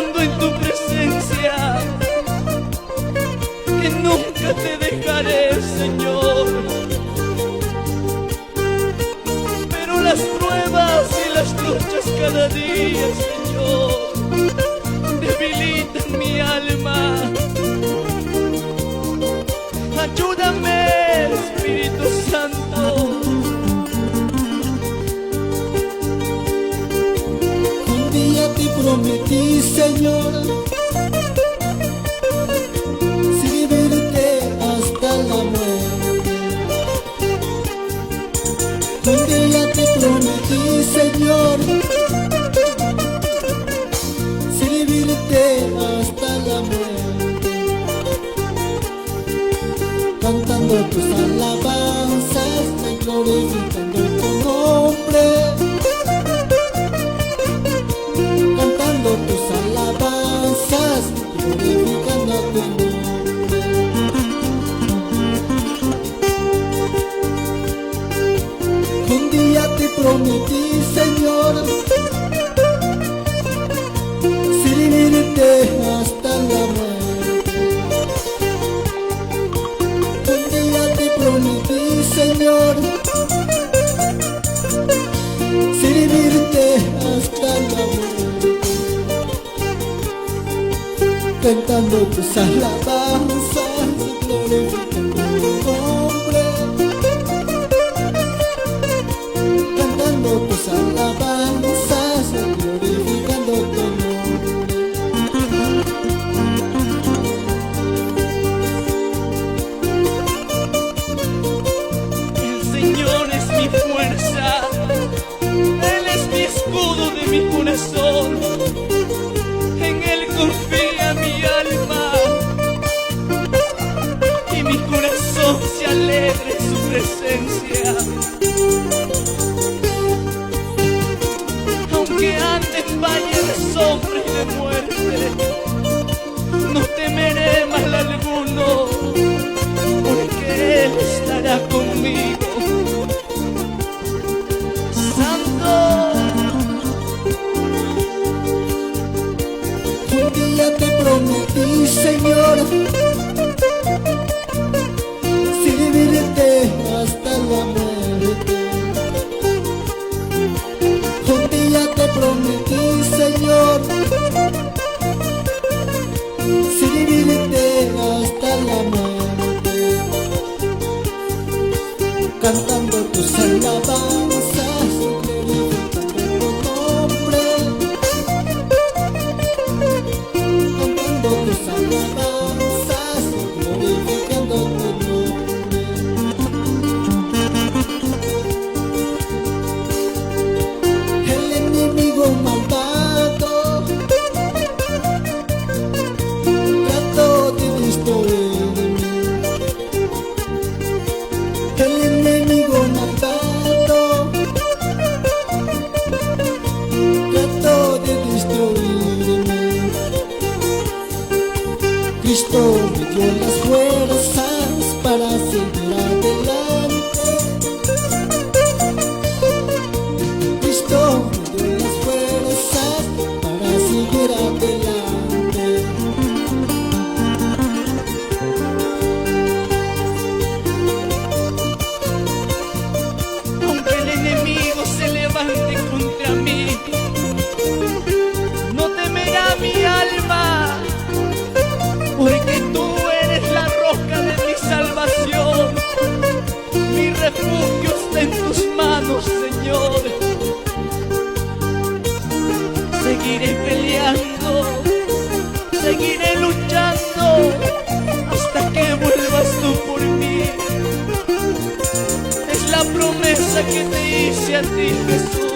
cantando en tu presencia que nunca te dejaré, Señor. Pero las pruebas y las luchas cada día, Señor, debilitan mi alma. Ayúdame, Espíritu Santo. Un día te prometí, Señor, servirte hasta la muerte. Un día te prometí, Señor, servirte hasta la muerte. Cantando tus alabanzas, glorificando tu nombre. Cantando tus alabanzas, glorificando tu nombre. Un día te prometí, Señor, servirte hasta la muerte. Un día te prometí, Señor, servirte hasta la muerte. Cantando tus alabanzas, glorificando tu nombre. Cantando tus alabanzas, glorificando tu nombre. El Señor es mi fuerza, Él es mi escudo de mi corazón. En Él confía mi alma y mi corazón se alegra en su presencia. Aunque ande en valle de sombra y de muerte, no temeré mal alguno, porque Él estará conmigo. Santo. Un día te prometí, Señor, servirte hasta la muerte. Un día te prometí, Señor, servirte hasta la muerte. Cantando tus alabanzas, glorificando tu nombre. Cantando tus alabanzas, glorificando tu nombre. El enemigo malvado trató de destruirme. El enemigo malvado trató de destruirme. Cristo me dio las fuerzas para seguir adelante. Cristo me dio las fuerzas para seguir adelante. Aunque el enemigo se levante contra mí, no temerá mi alma, porque tú eres la roca de mi salvación. Mi refugio está en tus manos, Señor. Seguiré peleando, seguiré luchando hasta que vuelvas tú por mí. Es la promesa que te hice a ti, Jesús.